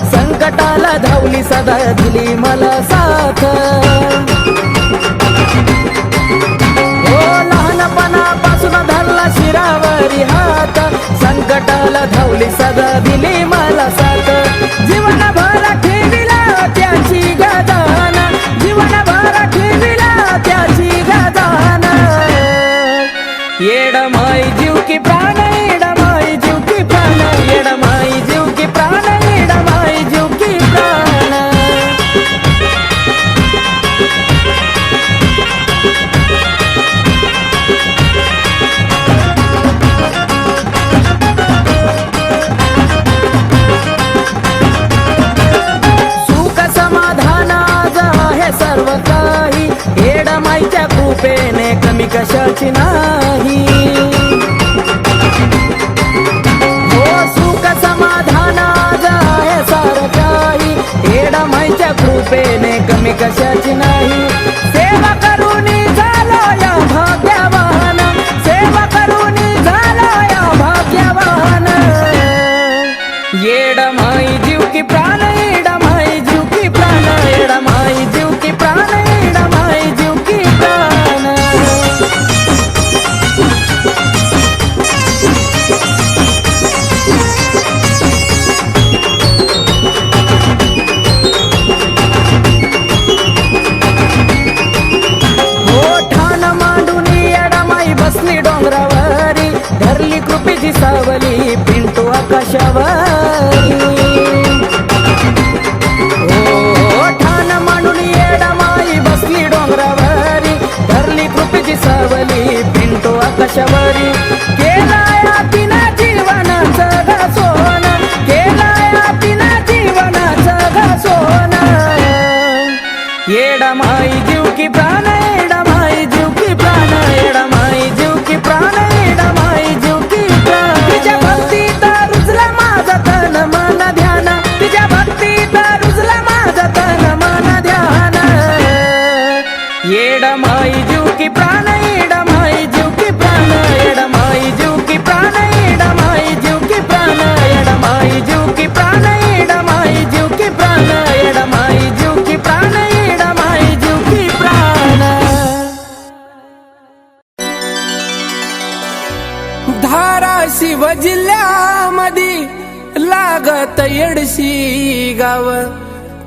संकटाला धावली सदा दिली मला साथ। हो लहानपणापासून धरला शिरावरी हात, संकटाला धावली सदा दिली मला साथ। जीवनभर ठेविला त्याची गजान, जीवनभर ठेविला त्याची गजान। येड माई जीव की प्राण, येड माई जीव की प्राण, येड माई जीव की प्राण, येड माई जीव की प्राण। सुख समाधान आज आहे सर्व काही, येड माईच्या कृपेने कमी कशाची नाही। कृपेने कमी कशाची नाही। सेवा करूनी झालो या भाग्यवान, सेवा करूनी झालो या भाग्यवान। येड माई जीव की प्राण, येड माई जीव की प्राण, येड माई जीव की प्राण, येड माई जीव की प्राण। डोंगरावरी धरली कृपेची सावली, पिंटू आकाशावरी। ओ ठाण मांडून येडमाई बसली डोंगरावरी, धरली कृपेची सावली, पिंटू आकाशावरी। केलाया तिना जीवनाचं घासोन, केलाया तिना जीवनाचं घासोन। येडमाई जीव की प्राण, येडमाई जीव की प्राण, येडमाई जीव की प्राण, येडमाई जीव की प्राण। तिच्या भक्तीत रुजला माझं तन मन ध्यान, तिच्या भक्तीत रुजला माझं तन मन ध्यान। येडमाई जीव की प्राण, येडमाई जीव की प्राण, येडमाई जीव की प्राण, येडमाई जीव की प्राण, येडमाई जीव की प्राण, येडमाई जीव की प्राण, येडमाई जीव की प्राण, येडमाई जीव की प्राण। धाराशिव जिल्ह्यामध्ये लागत येडशी गाव,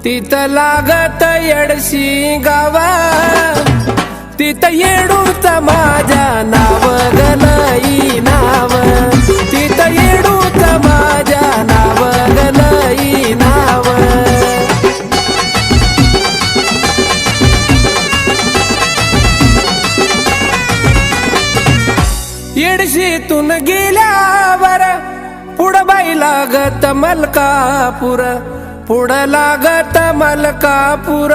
तिथं लागत येडशी गाव, तिथं येडूच माझ्या नाव गलई नाव, तिथं येडूच माझ्या नाव गलई नाव। येडशीतून गेल्यावर पुढं बाई लागत मलकापूर, पुढं लागत मलकापूर।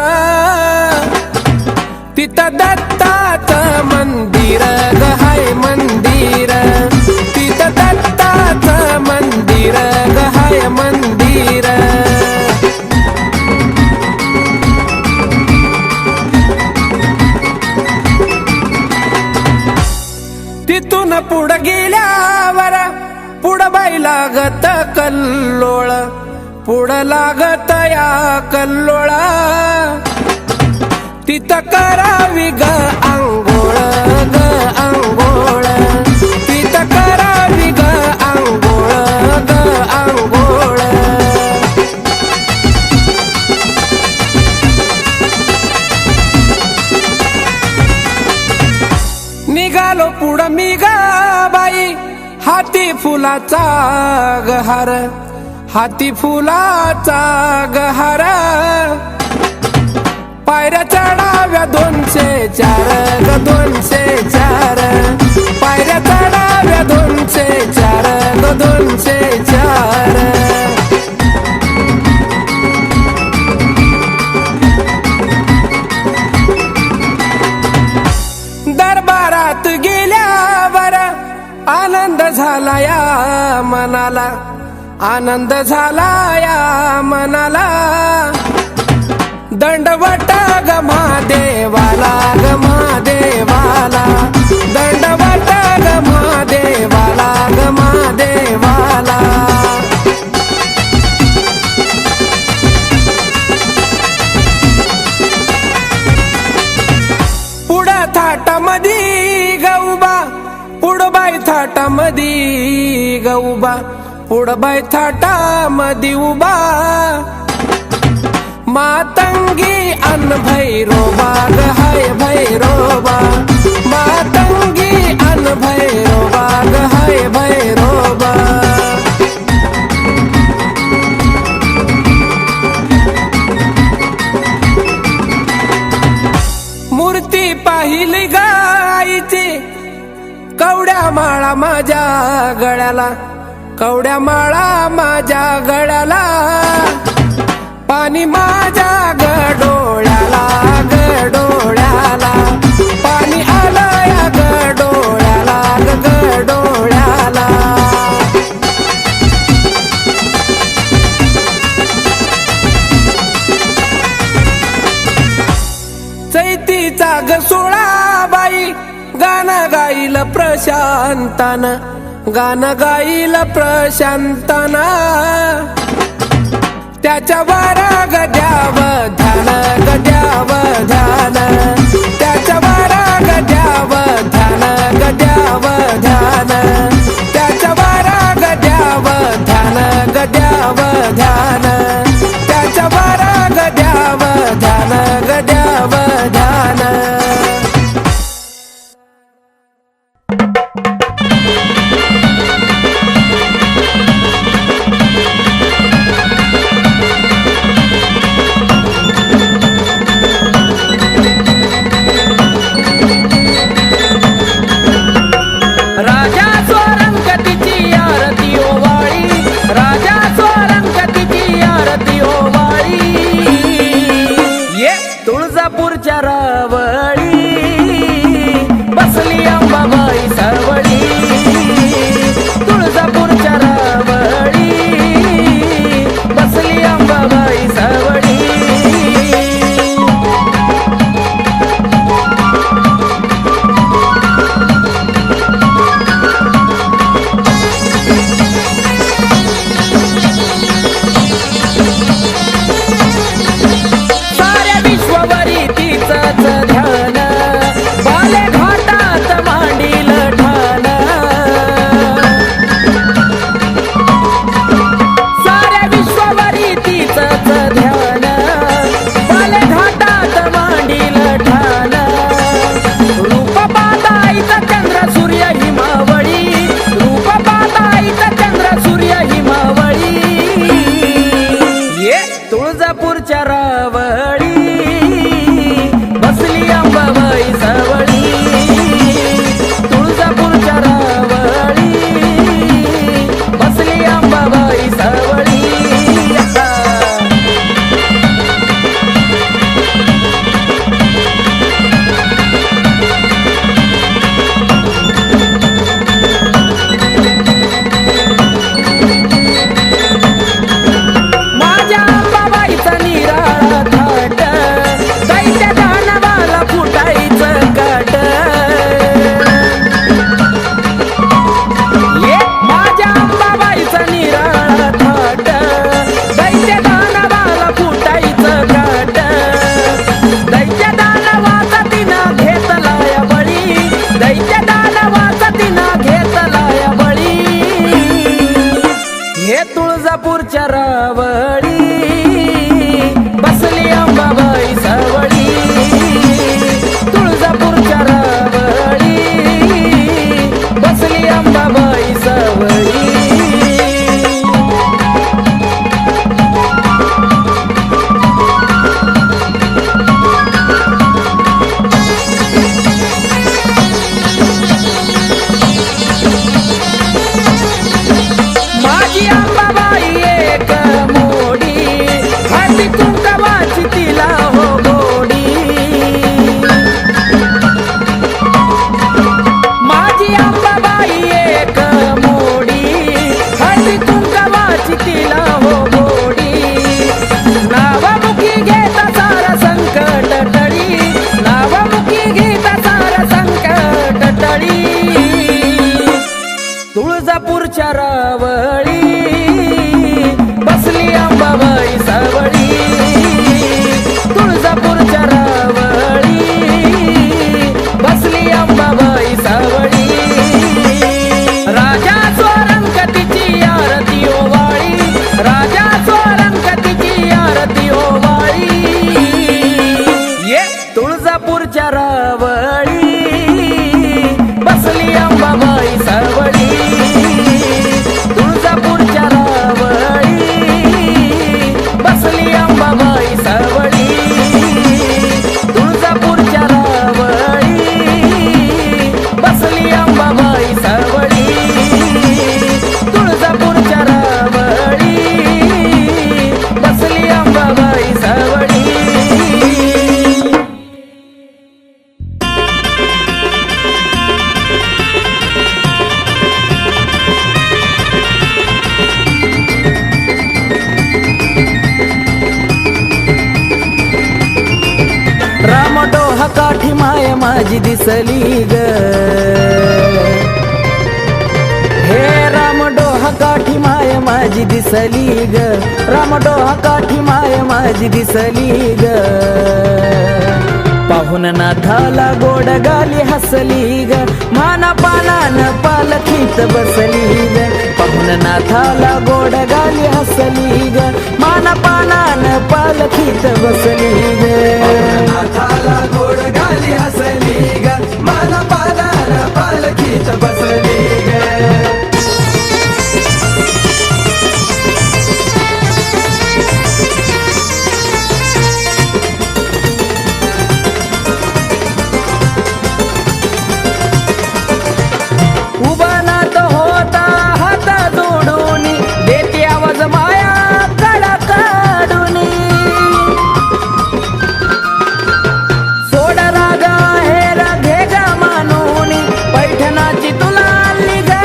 तिथं दत्ताचं मंदिर ग हाय मंदिर, तिथं दत्ताचं मंदिर ग हाय मंदिर। तिथून पुढं गेल्यावर पुढं बाई लागत कल्लोळ, पुढं लागत या कल्लोळा। तिथं करावी ग अंघोळ ग अंघोळ, तिथं करावी ग पुढं मी गा बाई हाती फुलाचा गहार, हाती फुलाचा गहार. पायऱ्या चढाव्या 204 ग 204, पायऱ्या चढाव्या 204 ग 204. दरबारात गेल्यावर आनंद झाला या मनाला, आनंद झाला या मनाला. दंडवट ग महादेवाला, ग महादेवाला, दंडवट ग महादेवाला, ग महादेवाला. पुढं थाटामधी गौबा, पुढबाई थाटामधी गौबा, पुढबाई थाटामधी उभा. मातंगी अन भैरोबा ग हाय भैरोबा, मातंगी अन भैरोबा ग हाय भैरोबा. मूर्ती पाहिली गायची कवड्या माळा माझ्या गळ्याला, कवड्या माळा माझ्या गळ्याला. पाणी माझ्या गडोळ्याला, गडोळ्याला, पाणी आलं या गडोळ्याला, गडोळ्याला. चैतीचा ग सोळाबाई गाणं गाईल प्रशांतान, गाणं गाईल प्रशांतान. त्याच्यावर गद्याव ध्यान, गद्याव ध्यान, त्याच्यावर गद्याव ध्यान, गद्याव ध्यान, त्याच्यावर गद्याव ध्यान, गद्याव ध्यान, त्याच्यावर गद्याव ध्यान, गद्याव ध्यान. बाई एक मोडी हळदी कुंकवाची तिला हो गोडी नावामुखी घेता सारा संकट टळी नावामुखी घेता सारा संकट टळी तुळजापूरच्या रावळी बसली अंबाबाई सावळी तुळजापूरच्या रावळी बसली अंबाबाई सावळी राजा स्वरंगतीची आरती ओवाळी राजा स्वरंगतीची आरती ओवाळी ये तुळजापूरच्या रावळी बसली अंबाबाई सावळी तुळजापूरच्या रावळी बसली अंबाबाई सावळी तुळजापूरच्या रावळी बसली अंबाबाई सावळी तुळजापूरच्या रावळी बसली अंबाबाई सावळी रामडोह काठी माय माझी दिसली ग हे रामडोह काठी माय माझी दिसली ग रामडोह काठी माय माझी दिसली ग पाहुन नाथाला गोड गाली हसली ग माना पानान पालखीत बसली ग पाहुन नाथाला गोड गाली हसली ग माना पानान पालखीत बसली ग नाथाला गोड गाली हसली ग माना पानान पालखीत बसली ग उभा नाथ होता हात जोडून देते आवाज माया कडा काढून सोड रागा हे राघे गा मानून पैठणाची तुला आली ग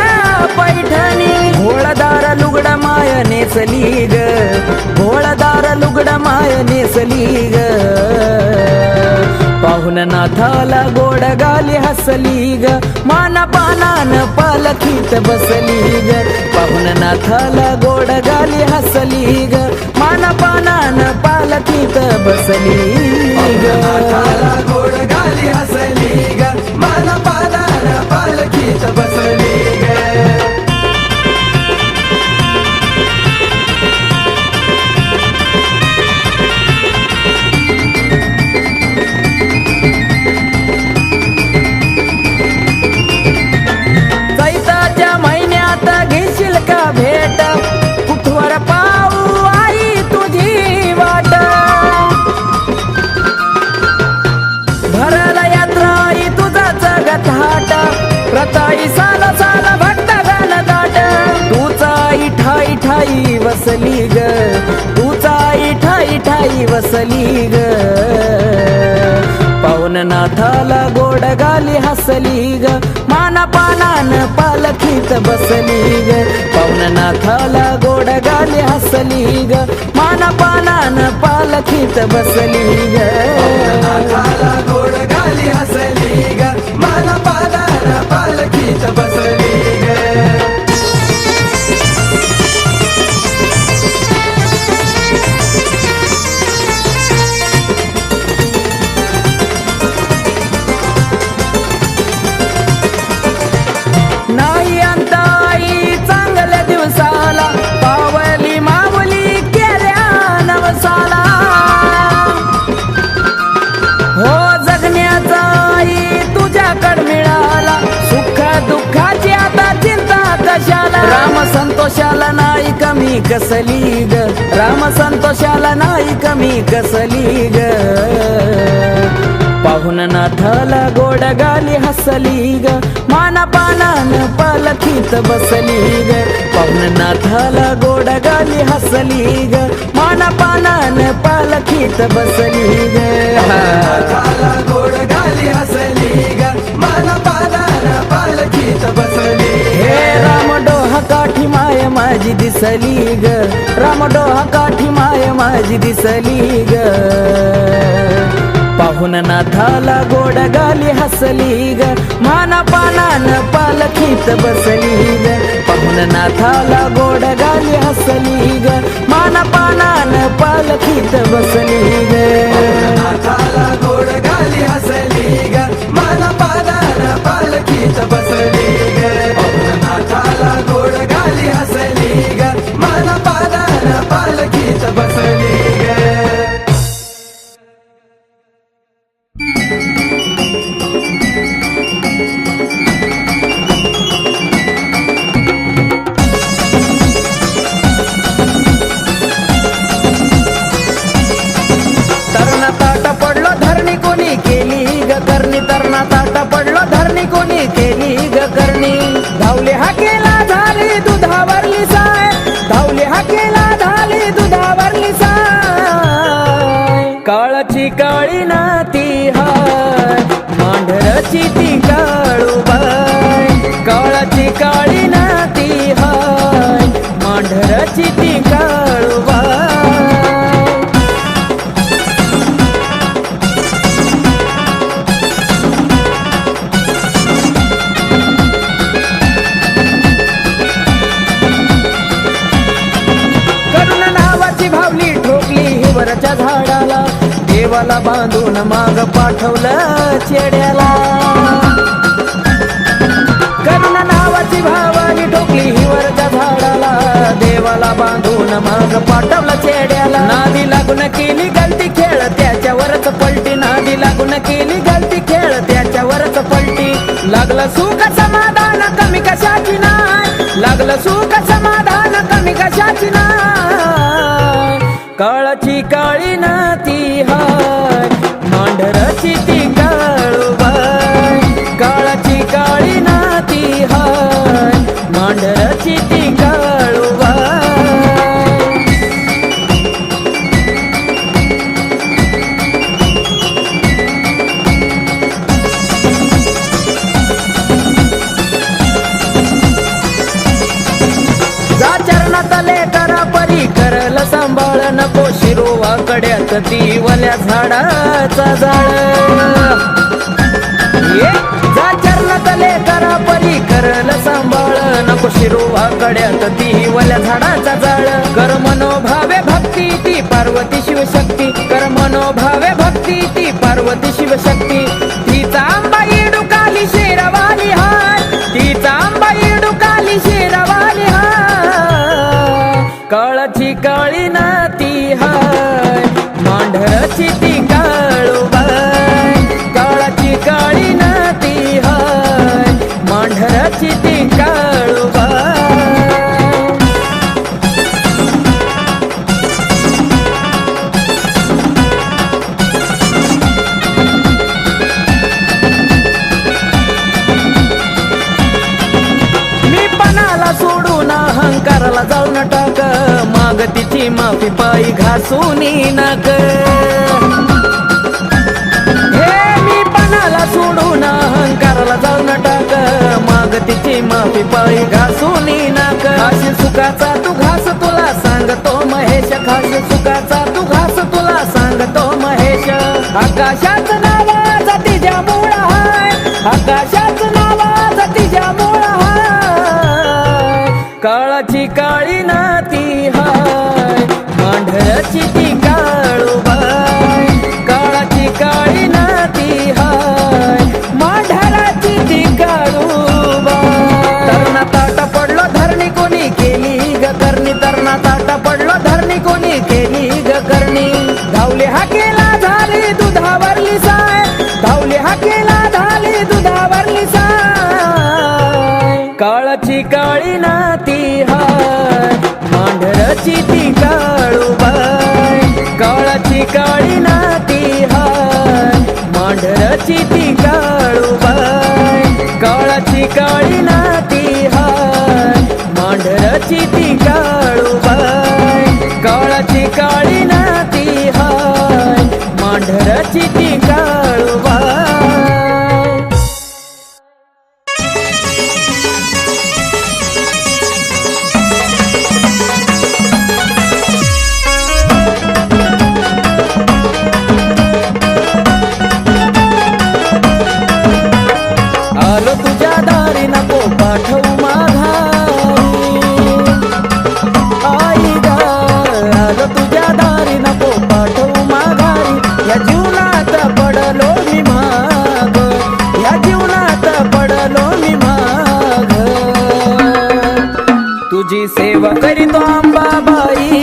पैठणी घोळदार लुगड माय नेसली ग घोळदार लुगड माय नेसली ग पाहुन नाथाला गोड गाली हसली ग माना पानान पालखीत बसली ग पाहुन नाथाला गोड गाली हसली ग माना पानान पालखीत बसली ग नाथाला गोड गाली हसली ग माना पानान पालखीत बसली ग चैताच्या महिन्यात घेशील का भेट कुठवर पाऊ आई तुझी वाट भरला यात्रा आई तुझाच गथाट प्रताई साल साल भक्त गण दाट तुचा ठाई ठाई वसली ग तुचा ठाई ठाई वसली ग पाहुन नाथाला गोड गाली हसली ग माना पानान पालखीत बसली ग पाहुन नाथाला गोड गाली हसली ग माना पानान पालखीत बसली ग नाथाला गोड गाली हसली ग माना पानान पालखीत बसली ग नाही अंत आई चांगल्या दिवसाला पावली माऊली केल्या नवसाला हो जगण्याचा आई तुझ्याकड मिळाला सुख दुःखाची आता चिंता कशाला राम संतोषाला नाही कमी कसली ग राम संतोषाला नाही कमी कसली ग पाहुन नाथाला गोड गाली हसली ग माना पानान पालखीत बसली ग पाहुन नाथाला गोड गाली हसली ग माना पानान पालखीत बसली ग नाथाला गोड गाली हसली ग माना पानान पालखीत बसली काठी माय माझी दिसली ग, रामडोहा काठी माय माझी दिसली ग. पाहून नाथाला गोड गाली हसली ग, माना पानान पालखीत बसली ग. पाहून नाथाला गोड गाली हसली ग, माना पानान पालखीत बसली ग. नाथाला गोड गाली हसली ग, मन पादान पालखीत बसली ग. नाथाला गोड गाली हसली ग, मन पादान पालखीत बसली ग. तरणा ताटा पडलो धरणी कोणी केली ग करणी, तरणा ताटा पडलो धरणी कोणी केली ग करणी. धावले हाकेला झाली दुधावरली साय, धावले हाकेला झाली दुधावरली साय. काळाची काळी नाती हाय, मांढरची ती काळूबाई. काळाची काळी नाती हाय, मांढरची ती काळूबाई. वरच्या झाडाला देवाला बांधून माग पाठवलं चेड्याला. करुण नावाची भावानी ठोकली ही वरच्या झाडाला, देवाला बांधून माग पाठवलं चेड्याला. नादी लागून केली गलती खेळ त्याच्यावरच पलटी, नादी लागून केली गलती खेळ त्याच्यावरच पलटी. लागलं सुख समाधान कमी कशाची नाय, लागलं सुख समाधान कमी कशाची नाय. काळाची काळी नाती हाय, मांढरची ती काळूबाई. काळाची काळी नाती हाय, मांढरची ती काळूबाई. जा चरणातले करा परी करल सांभाळ, नको शिरोवा कड्यात ती वल्या झाडाचा जाळ. जा चरणातले करा परी करल सांभाळ, नको शिरोवा कड्यात ती वल्या झाडाचा जाळ. कर मनोभावे भक्ती ती पार्वती शिवशक्ती, कर मनोभावे भक्ती ती पार्वती शिवशक्ती. तिचा आंबा इडुकाली शेरवाली हाय, तिचा आंबा इडुकाली शेरवाली हाय. काळाची काळी नाती हाय, मांढरची ती काळूबाई. काळाची काळी नाती हाय, मांढरची ती काळूबाई. मी पणाला सोडून अहंकाराला जाऊन टाक, माग तिची माफी पायी घासून नाक. हे मी पणाला सोडून अहंकाराला जाऊन टाक, माग तिची माफी पायी घासून नाक. खाशी सुखाचा तू घास तुला सांगतो महेश, खाशी सुखाचा तू घास तुला सांगतो महेश. आकाशाच नावाचा तिच्या मूळ हाय, आकाशाच नावाचा तिच्या मूळ हाय. काळाची काळी नाती हाय, मांढरची ती काळूबाई. काळाची काळी नाती हाय, मांढराची ती काळूबाई. तरणा ताटा पडलो धरणी कोणी केली ग करणी, तरणा ताटा पडलो धरणी कोणी केली ग करणी. धावले हाकेला झाली दुधावरली साय, धावले हाकेला झाली दुधावरली साय. काळाची काळी नाती हाय, मांढरची ती काळूबाई. काळाची काळी नाती हाय, मांढरची ती काळूबाई. काळाची काळी नाती हाय, मांढरची ती काळूबाई. काळाची काळी नाती हाय, मांढरची ती काळूबाई. तुझी सेवा करीतो अंबाबाई,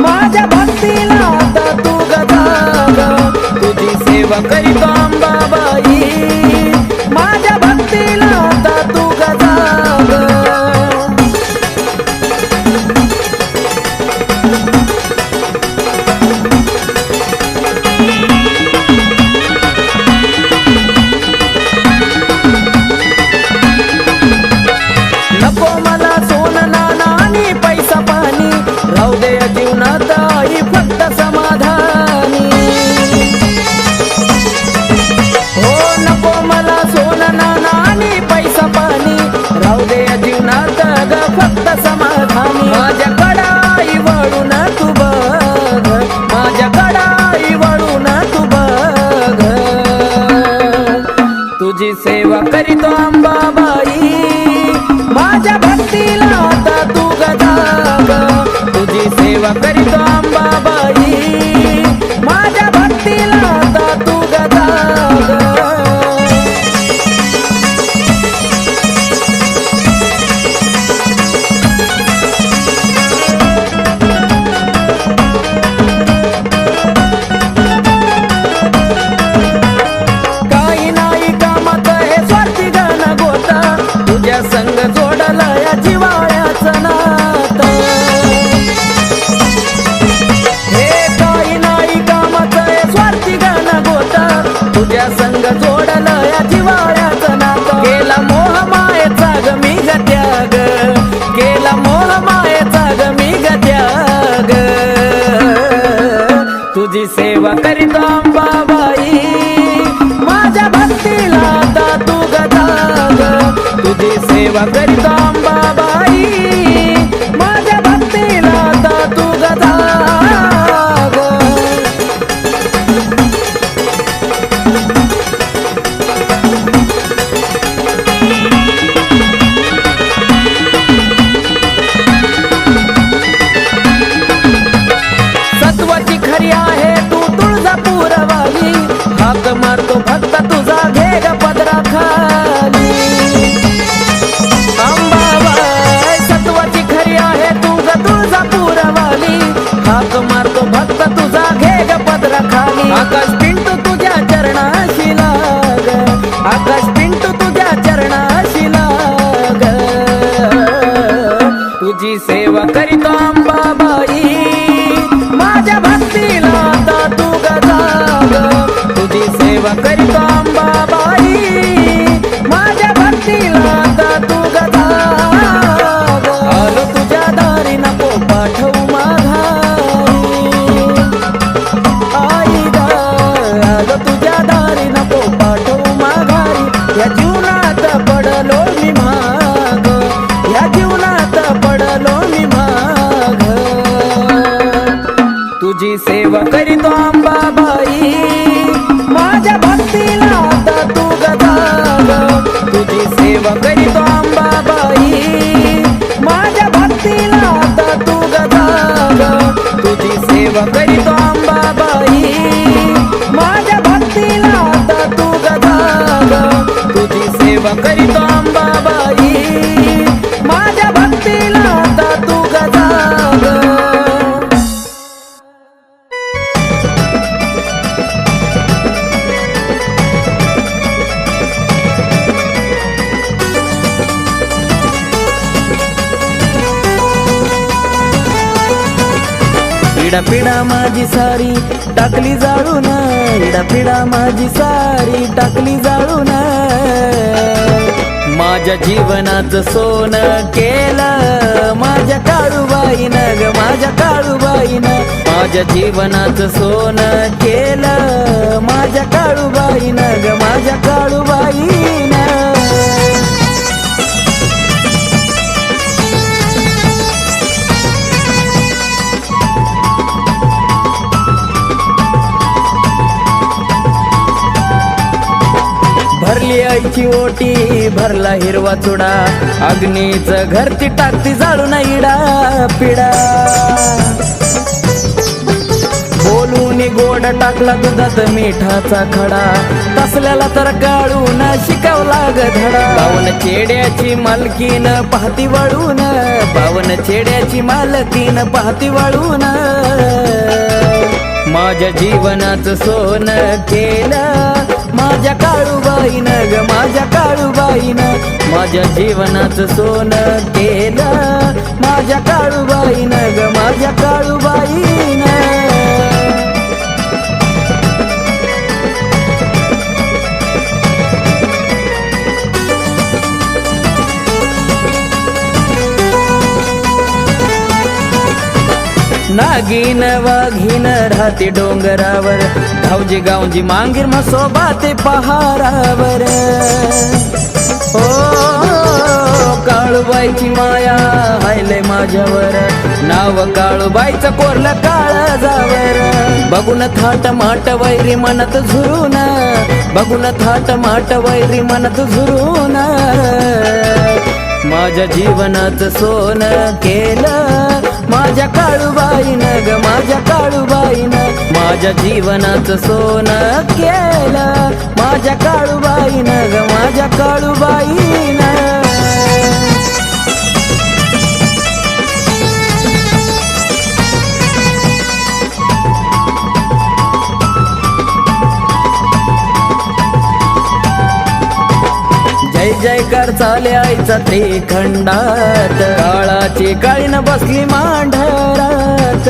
माझ्या भक्तीला आता तू गजाग. तुझी सेवा करीतो अंबाबाई, माझ्या भक्तीला आता तू गजाग. नको मला सोनं नाणं आणि पैसा पाणी, राहू दे या जीवनात आई फक्त समाधानी. हो नको मला सोनं नाणं आणि पैसा पाणी, राहू दे या जीवनात ग फक्त समाधानी. माझ्याकडं आई वळून तू बघ, माझ्याकडं आई वळून तू बघ. तुझी सेवा करीतो अंबाबाई, माझ्या भक्तीला आता तू गजाग. तुझी सेवा करीतो अंबाबाई, माझ्या भक्तीला आता तू गजाग. काही नाही कामात हे स्वार्थी गण गोता, तुझ्या संग जोडला या जिवाळ्याचं नातं. हे काही नाही कामाचं हे स्वार्थी गण गोता, तुझ्या संग जोडलं या जिवाळ्याचं नातं. केला मोह मायेचा ग मी ग त्याग, केला मोह मायेचा ग मी ग त्याग. तुझी सेवा करीतो अंबाबाई, माझ्या भक्तीला आता तू गजाग. तुझी सेवा करीतो अंबाबाई, माझ्या भक्तीला आता तू गजाग. सत्वाची खरी आहे तू तुळजापूरवाली, हाक मारतो भक्त तुझा घे ग पदराखाली. अंबाबाई सत्वाची खरी आहे तू ग तुळजापूरवाली, हाक मारतो भक्त तुझा घे ग पदराखाली. आकाश पिंटू तुझ्या चरणाशी लाग, आकाश पिंटू तुझ्या चरणाशी लाग. तुझी सेवा करीतो अंबाबाई, माझ्या भक्तीला आता तू गजाग. तुझी सेवा करीतो अंबाबाई, माझ्या भक्तीला आता तू गजाग. आलो तुझ्या दारी नको पाठवू माघारी, आई ग आलो तुझ्या दारी नको पाठवू माघारी. या जीवनात पडलो मी माग, या जीवनात पडलो मी माग. तुझी सेवा करीतो अंबाबाई, माझ्या भक्तीला आता तू गजाग. तुझी सेवा करीतो अंबाबाई, माझ्या भक्तीला आता तू गजाग. तुझी सेवा करीतो अंबाबाई, माझ्या भक्तीला आता तू गजाग. तुझी सेवा करीतो अंबाबाई, माझ्या भक्तीला आता तू गजाग. पिढा पिढा माझी सारी टाकली जाळून, पिढा पिढा माझी सारी टाकली जाळून. माझ्या जीवनाचं सोनं केलं माझ्या काळूबाईनं ग, माझ्या काळूबाईनं. माझ्या जीवनाचं सोनं केलं माझ्या काळूबाईनं ग, माझ्या काळूबाईनं. भरली आईची ओटी, भरला हिरवा चुडा, अग्नीचं घर ती टाकती जाळून इडा पिडा. बोल बोलून गोड टाकला दुधात मिठाचा खडा, तसल्याला तर काढून शिकवला ग धडा. बावन चेड्याची मालकीन पाहती वळून, बावन चेड्याची मालकीन पाहती वळून. माझ्या जीवनाचं सोनं केलं माझ्या काळूबाईनं ग, माझ्या काळूबाईनं. माझ्या जीवनाचं सोनं केलं माझ्या काळूबाईनं ग, माझ्या काळूबाईनं. नागिन वाघीन राहते डोंगरावर, गावजी गावजी मांगीर म्हसोबा ते पहारावर. ओ काळूबाईची माया हायले माझ्यावर, नाव काळूबाईचं कोरलं काळजावर. बघून थाट माट वैरी मनत झुरून, बघून थाट माट वैरी मनत झुरून. माझ्या जीवनाचं सोनं केलं माझ्या काळूबाईनं ग, माझ्या काळूबाईनं. माझ्या जीवनाचं सोनं केलं माझ्या काळूबाईनं ग, माझ्या काळूबाईनं. जय जयकार चाले आईचा त्रिखंडात, काळाची काळीन बसली मांढरात.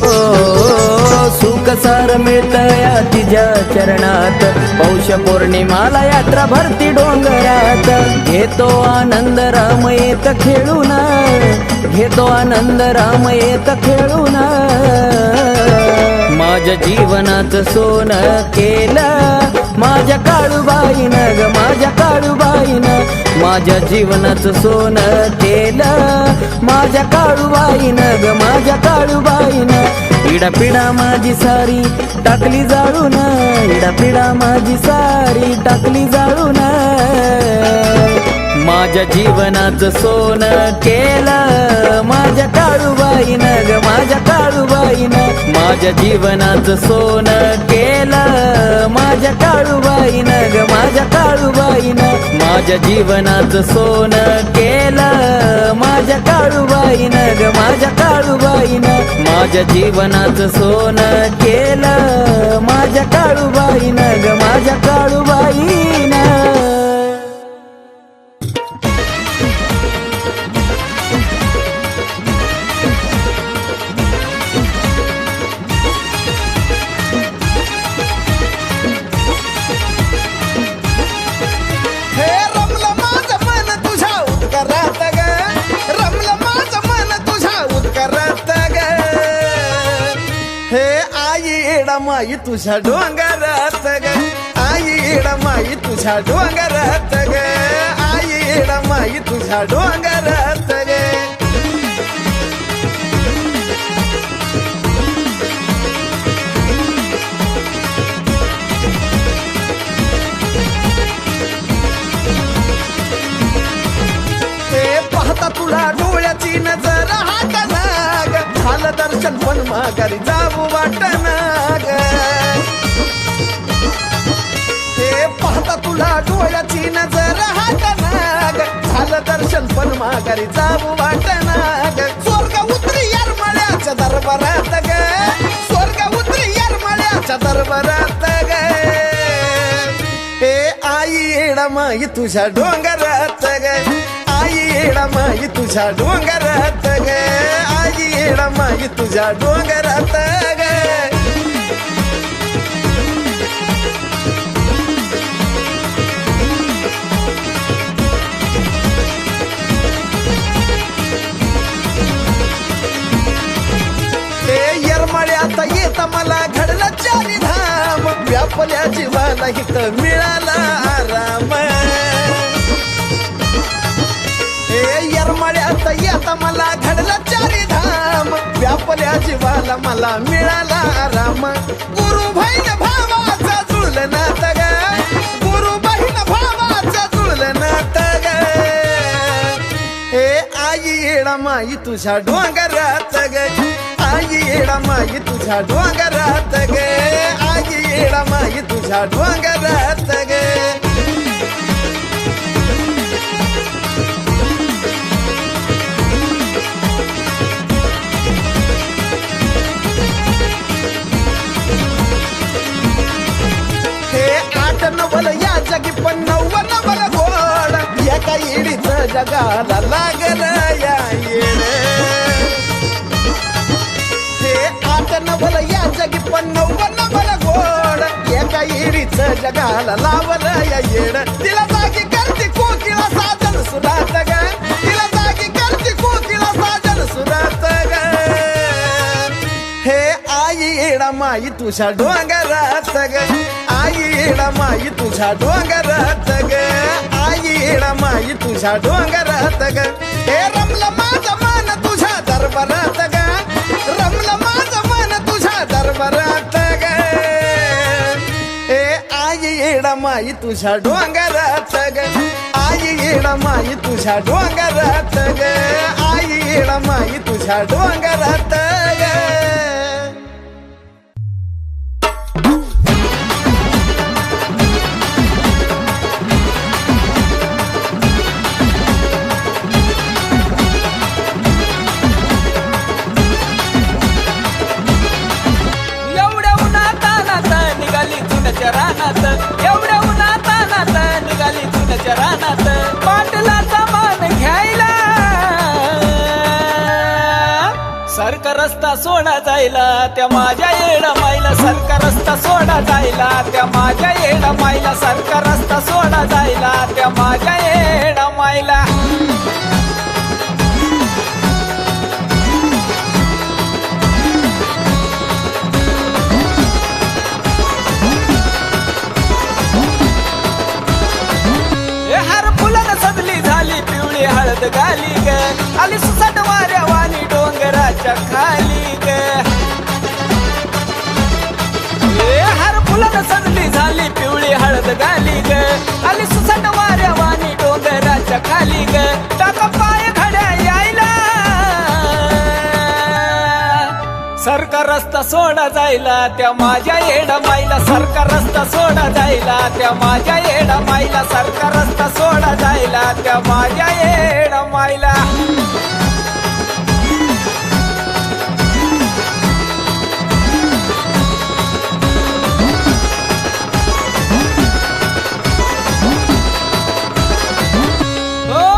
ओ सुख सार मिळतया तिच्या चरणात, पौष पौर्णिमाला यात्रा भरती डोंगरात. घेतो आनंद राम येत खेळून, घेतो आनंद राम येत खेळून. माझ्या जीवनाचं सोनं केलं माझ्या काळूबाईनं ग, माझ्या काळूबाईनं. माझ्या जीवनाचं सोनं केलं माझ्या काळूबाईनं ग, माझ्या काळूबाईनं. इडापिडा माझी सारी टाकली जाळून, इडापिडा माझी सारी टाकली जाळून. माझ्या जीवनाचं सोनं केलं माझ्या काळूबाईनं ग, माझ्या काळूबाईनं. माझ्या जीवनाचं सोनं केलं माझ्या काळूबाईनं ग, माझ्या काळूबाईनं. माझ्या जीवनाचं सोनं केलं माझ्या काळूबाईनं ग, माझ्या काळूबाईनं. माझ्या जीवनाचं सोनं केलं माझ्या काळूबाईनं ग, माझ्या काळूबाईनं. माई तुझ्या डोंगरात ग, आई माई तुझ्या डोंगरात ग, आई माई तुझ्या डोंगरात ग. ते पाहता तुला डोळ्याची नजर हाताना ग, झालं दर्शन पण माघारी जाऊ वाटना ग. ते पाहता तुला डोळ्याची नजर हाताना ग, झालं दर्शन पण माघारी जाऊ वाटना ग. स्वर्ग उतरी यार मळ्याच्या दरबारात ग, स्वर्ग उतरी यार मळ्याच्या दरबारात ग. हे आई माई तुझ्या डोंगरात ग, आई माई तुझ्या डोंगरात ग, आई माई तुझ्या डोंगरात ग. येरमाळ्यात येत मला घडलं चारी धाम, व्यापल्या जीवाला हित मिळाला आराम. येरमाळ्यात येत मला घडलं चारी धाम, व्यापल्या जीवाला मला मिळाला आराम. गुरु बहीण भावाचा जुळलं नात ग, गुरु बहीण भावाचा जुळलं नात ग. हे आई माई तुझ्या डोंगरात ग, आई येडा माई तुझ्या डोंगरात ग आई येडा माई तुझ्या डोंगरात ग हे आठ नवल या जगी पण नवल गोड एका येडीच जगाला लागल या येड हे आठ नवल या जगी पण नवल गोड एका येडीच जगाला लावल या येड तिला जागी करते कोकिळा साजन सुरात ग तिला जागी करते कोकिळा साजन सुरात ग हे आई येडा माई तुझ्या डोंगरात ग आई येडा माई तुझ्या डोंगरात ग आई येडा माई तुझ्या डोंगरात ग हे रमलं माझं मन तुझ्या दरबारात ग रमलं माझं मन तुझ्या दरबारात ग हे आई येडा माई तुझ्या डोंगरात ग आई येडा माई तुझ्या डोंगरात ग आई येडा माई तुझ्या डोंगरात ग रानात एवढ्या उन्हातानात निघाली तुझ्या रानात पाटलाचा मान घ्यायला सरका रस्ता सोडा जायला त्या माझ्या येडा माईला सरका रस्ता सोडा जायला त्या माझ्या येडा माईला सरका रस्ता सोडा जायला त्या माझ्या येडा माईला हळद गाली ग आली सुसाट वाऱ्या वाणी डोंगराच्या खाली ग हर फुलानं सजली झाली पिवळी हळद गाली ग आली सुसाट वाऱ्या वाणी डोंगराच्या खाली ग टाका पाय घड्या यायला सरका रस्ता सोडा जायला त्या माझ्या येडा माईला सरका रस्ता सोडा जायला त्या माझ्या येडा माईला सरका रस्ता सोडा जायला त्या माझ्या येडा माईला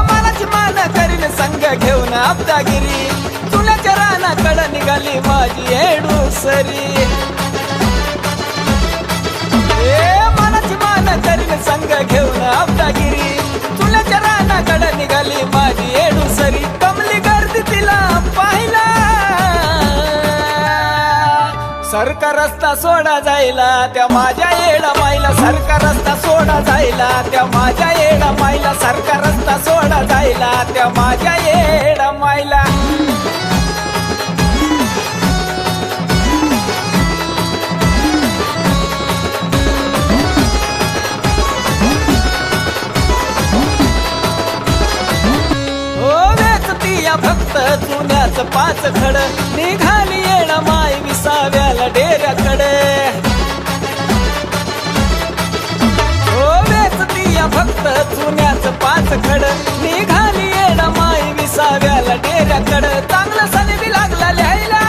मनाची मान करीन संग घेऊन अब्दागिरी तुल्याच्या रानाकडं निघाली माझी येडूसरी मनाची मान करीन संग घेऊन अब्दागिरी तुल्याच्या रानाकडं निघाली माझी येडूसरी कमली गर्दी तिला पाहिला सरका रस्ता सोडा जायला त्या माझ्या येडा माईला सरका रस्ता सोडा जायला त्या माझ्या येडा माईला सरका रस्ता सोडा जायला त्या माझ्या येडा माईला फक्त चुन्याच पाच खड निघाली येणा माय विसाव्याला डेऱ्याकडे वेचतीया फक्त चुन्याच पाच खड निघाली येणा माय विसाव्याला डेऱ्याकडे चांगलं सनी लागला लिहायला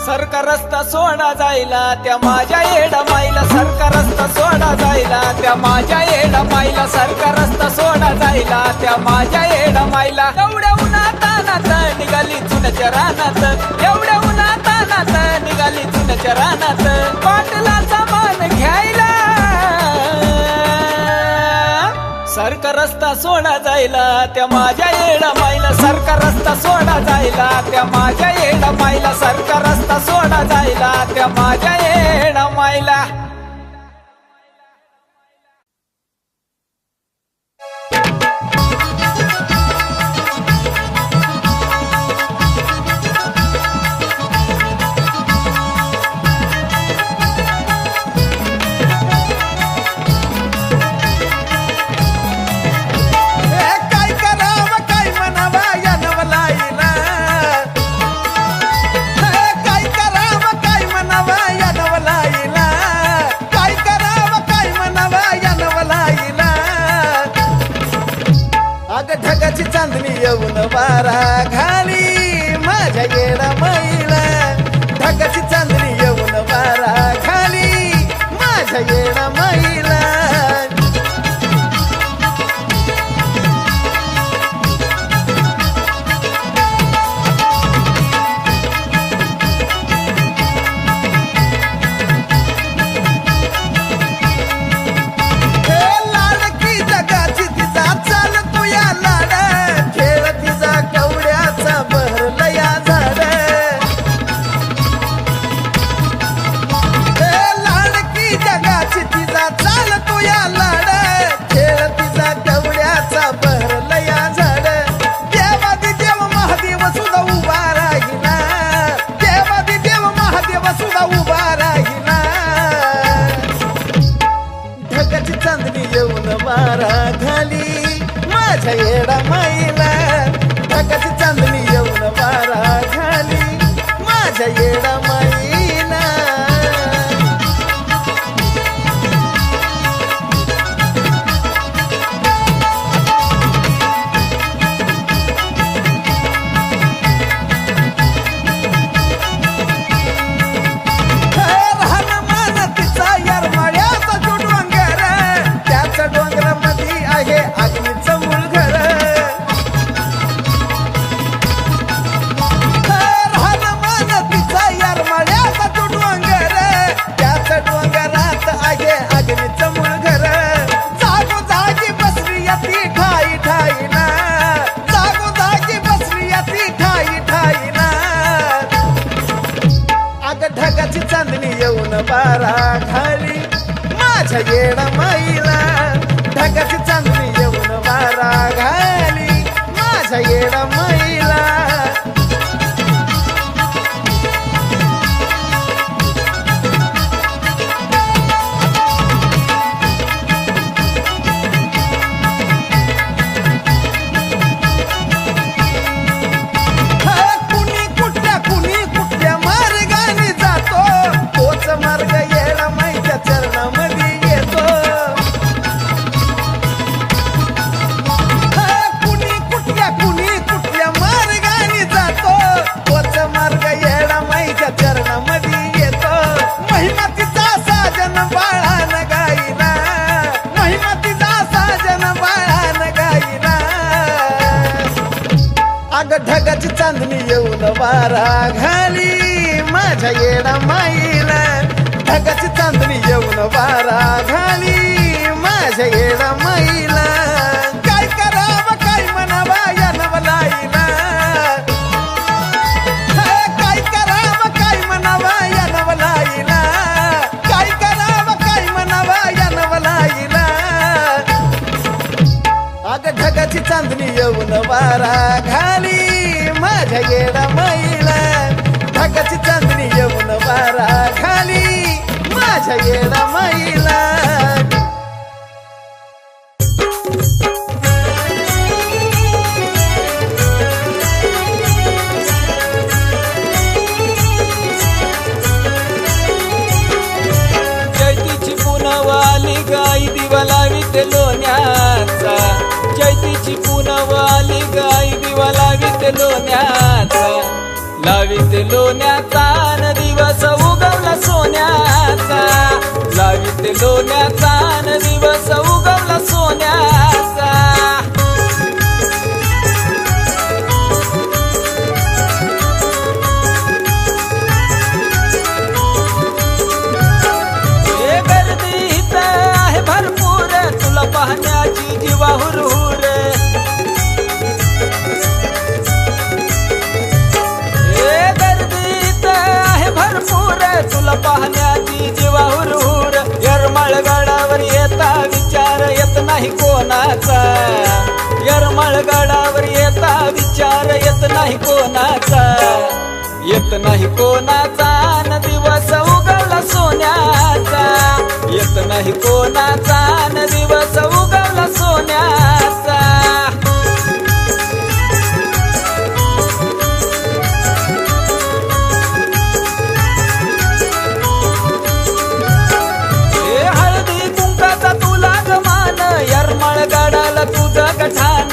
सरका रस्ता सोडा जायला त्या माझ्या येडा माईला सरका रस्ता सोडा जायला त्या माझ्या येडा माईला सरका रस्ता सोडा जायला त्या माझ्या येडा माईला एवढ्या उन्हातानात निघाली चुन्याच्या रानात एवढ्या उन्हातानात निघाली चुन्याच्या रानात पाटलाचा मान घ्यायला सरका रस्ता सोडा जायला त्या माझ्या येडा माईला सरका रस्ता सोडा जायला त्या माझ्या येडा माईला सरका रस्ता सोडा जायला त्या माझ्या येडा माईला काय करावं काय म्हणावा या नवलाईला ढगाची चांदणी येऊन वारा घाली माझ्या येडा मैला ढगाची चांदणी येऊन वारा घाली माझ्या येडा मैला चांदणी येऊन वारा घाली माझ्या येडा मैला ढगाची चांदणी येऊन वारा घाली माझ्या येडा मैला ढगाची चांदणी येऊन वारा घाली माझ्या येडा मैला ढगाची चांदणी येऊन वारा घाली माझ्या येडा मैला ढगाची चांदणी येऊन वारा घाली माझ्या येडा मैला ढगाची चांदणी येऊन वारा घाली माझ्या येडा मैला काय करावं काय म्हणावा या नवलाईला काय करावं काय म्हणावा या नवलाईला काय करावं काय म्हणावा या नवलाईला अग ढगाची चांदणी येऊन वारा घाली माझ्या येडा मैला ढगाची चांदणी येऊन वारा घाली माझ्या येडा मैला चैतीची पुनवाली गाई दिवा लावीत लोण्याचा चैतीची पुनवाली गाई दिवा लावीत लोण्याचा लावीत लोण्याचा न दिवस उगवला सोन्याचा लावीत लोण्याचा न दिवस उगवला सोन्याचा भरपूर तुला पाहण्याची जीवा हुरहुर गर्दीत आहे भरपूर तुला पाहण्याची जीवा हुरहुर यरमाळगडावर येता विचार येत नाही कोणाचा यरमाळगडावर येता विचार येत नाही कोणाचा येत नाही कोणाचा न दिवस उगवला सोन्याचा येत नाही कोणाचा न दिवस उगवला सोन्याचा हळदी कुंकाचा तुला गमान यरमाळगडाला तुझं गठान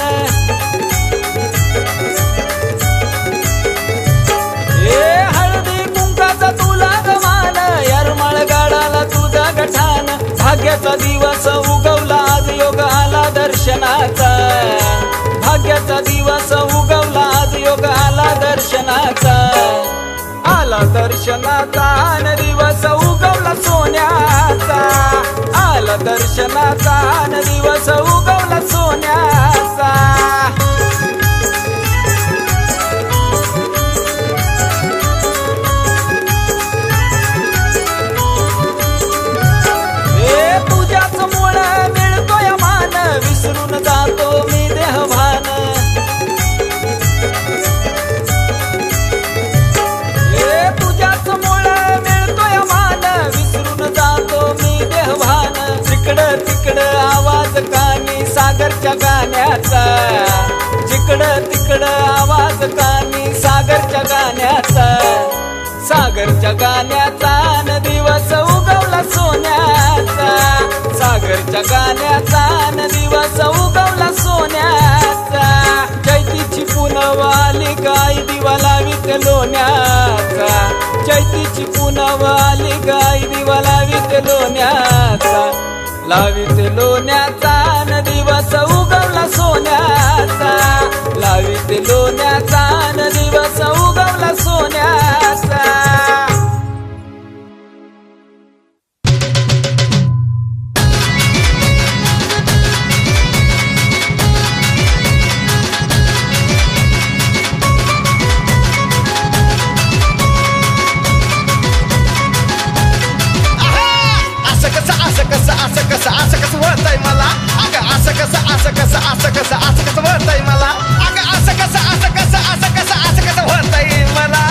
भाग्याचा दिवस उगवला आज योग आला दर्शनाचा भाग्याचा दिवस उगवला आज योग आला दर्शनाचा आला दर्शनाचा अन दिवस उगवला सोन्याचा आला दर्शनाचा अन दिवस उगवला सोन्याचा विसरून जातो मी देहभान तुझ्याच मुळे मिळतोय मान विसरून जातो मी देहभान जिकडं तिकडं आवाज कानी सागरच्या गाण्याचा जिकडं तिकडं आवाज कानी सागरच्या गाण्याचा सागरच्या गाण्याचा न दिवस उगवला सोन्याचा सागरच्या गाण्याचा न दिवस उगवला सोन्याचा चैतीची पुनव आली गाय दिवा लावीत लोण्याचा चैतीची पुनव आली गाय दिवा लावीत लोण्याचा लावीत लोण्याचा न दिवस उगवला सोन्याचा लावीत लोण्याचा न दिवस उगवला सोन्याचा असं कसं वळतंय मला अगं असं कसं वळतंय मला अगं असं कसं वळतंय मला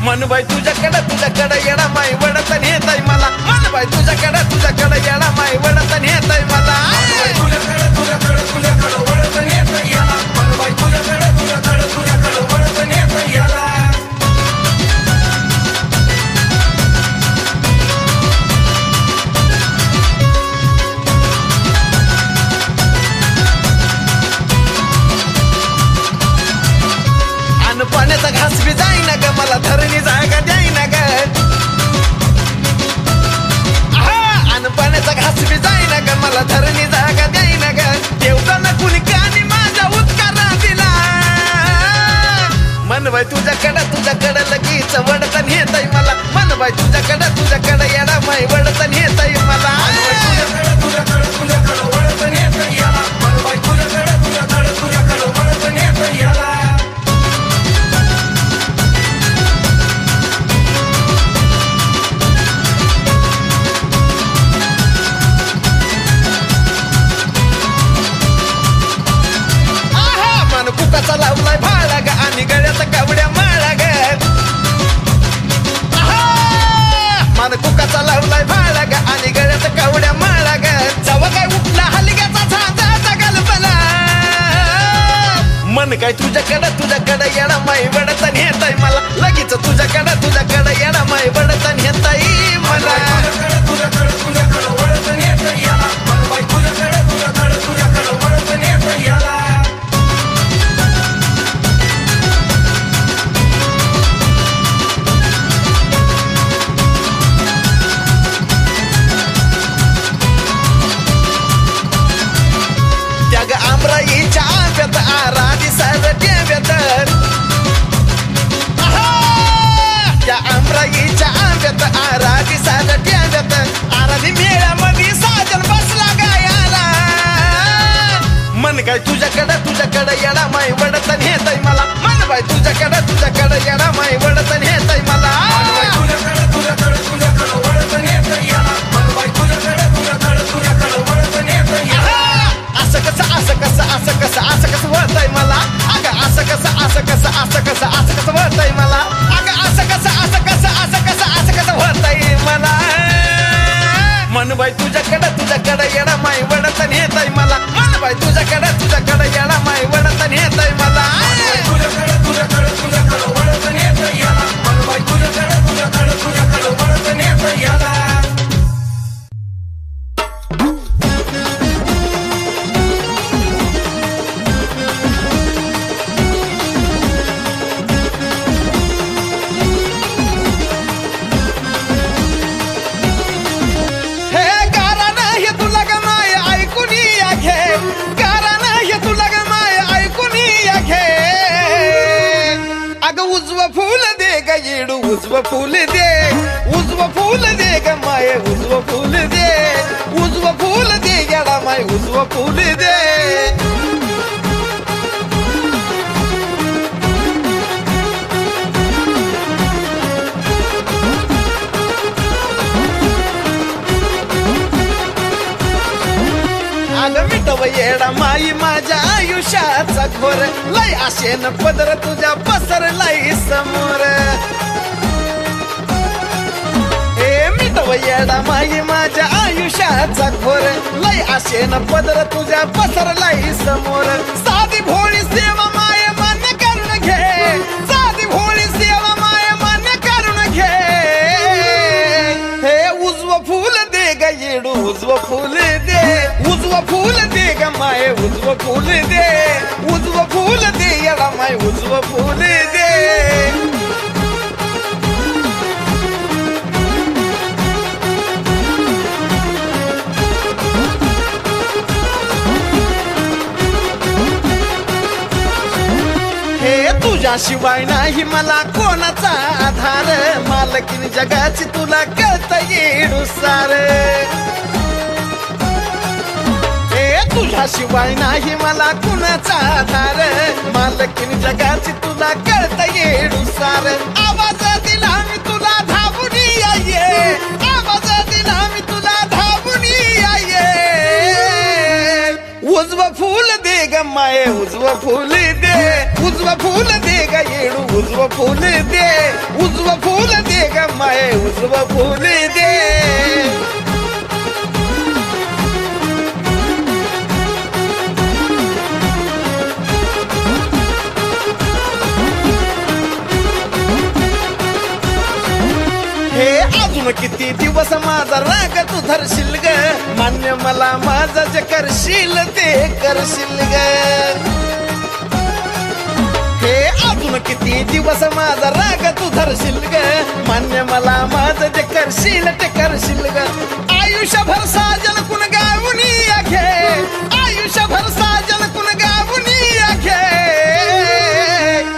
मन बाई तुझ्याकडं येडा माई वडत नेतय मला मन बाई तुझ्याकडं येडा माई वडत नेतय मला पाण्याचा घास बी जाईना ग मला धरणी जागा द्यायना ग अन पाण्याचा घास बी जाईना ग मला धरणी जागा द्यायना ग देवताना कुणी कानी माझा उत्कारा दिला मन बाई तुझ्याकडं लगीच वडतन येतय मला मन बाई तुझ्याकडं येडा माई वडतन येतय मला वडतन येतय याला मन बाई तुझ्याकडं वडतन येतय याला कुकाचा लावलाय भाळा ग आणि गळ्यात कावड्या माळा ग मान कुकाचा लावलाय भाळा ग आणि गळ्यात कावड्या माळा ग जवा काय उठला हलग्याचा झांजा गलबला मन काय तुझ्याकडं येडा माई वडतन येतय मला लगेच तुझ्याकडं येडा माई वडतन येतय मला तुझ्याकडं वडतन येतय याला तुझ्याकडं वडतन येतय याला आमराईच्या आंब्यात आराधी सरट्याव्यात त्या आमराईच्या आंब्यात आराधी सरट्याव्यात आराधी मेळ्यामध्ये साजन बसला गायाला मन काय तुझ्याकडं येडा माई वडतन येतय मला मन बाई तुझ्याकडं येडा माई वडतन येतय मला तुझ्याकडं वडतन येतय याला मन बाई तुझ्याकडं वडतन येतय याला असं कसं वळतंय मला अगं असं कसं वळतंय मला अगं असं कसं वळतंय मला मन बाई तुझ्याकडं येडा माई वडतन येतय मला मन बाई तुझ्याकडं येडा माई वडतन येतय मला तुझ्याकडं वडतन येतय याला मन बाई तुझ्याकडं वडतन येतय याला उजवं फुल दे उजवं फुल दे ग माये उजवं फुल दे उजवं फुल दे येडा माय उजवं फुल दे अगं मिटव येडा माई माझ्या आयुष्याचा घोर लय आशेन पदर तुझ्या पसरलाय समोर ए मिटव येडा माई माझ्या आयुष्याचा घोर लय आशेन पदर तुझ्या पसरलाय समोर साधी भोळी सेवा माय मान्य करून घे साधी भोळी सेवा माय मान्य करून घे हे उजवं फुल दे ग येडू उजवं फुल दे उजवं फुल दे ग माय उजवं फुल दे उजवं फुल दे येडा माय उजवं फुल दे हे तुझ्याशिवाय नाही मला कोणाचा आधार मालकीन जगाची तुला कळत येडू सार तुझ्याशिवाय नाही मला कुणाचा आधार मालकीन जगाची तुला कळत येडू सार आवाज दिला मी तुला धावून ये आवाज दिला मी तुला धावून ये उजवं फुल दे ग माये उजवं फुल दे उजवं फुल दे ग येडू उजवं फुल दे उजवं फुल दे ग माये उजवं फुल दे हे अजून किती दिवस माझा राग तू धरशील ग मान्य मला माझं जे करशील ते करशील ग हे अजून किती दिवस माझा राग तू धरशील ग मान्य मला माझं जे करशील ते करशील ग आयुष्यभर साजन कुण गावून घे आयुष्यभर साजन कुण गावून घे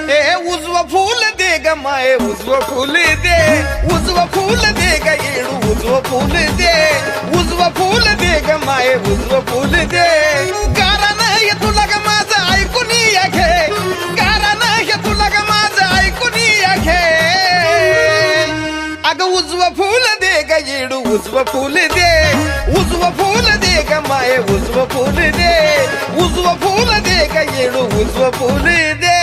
हे उजवं फुल दे ग माये उजवं फुल दे उजवं फुल दे ग येडू उजवं फुल दे उजवं फुल दे ग माये उजवं फुल दे गारा नाही तुला ग माझं ऐकून घे गारा नाही तुला ग माझं ऐकून घे अगं उजवं फुल दे ग येडू उजवं फुल दे उजवं फुल दे ग माये उजवं फुल दे उजवं फुल दे ग येडू उजवं फुल दे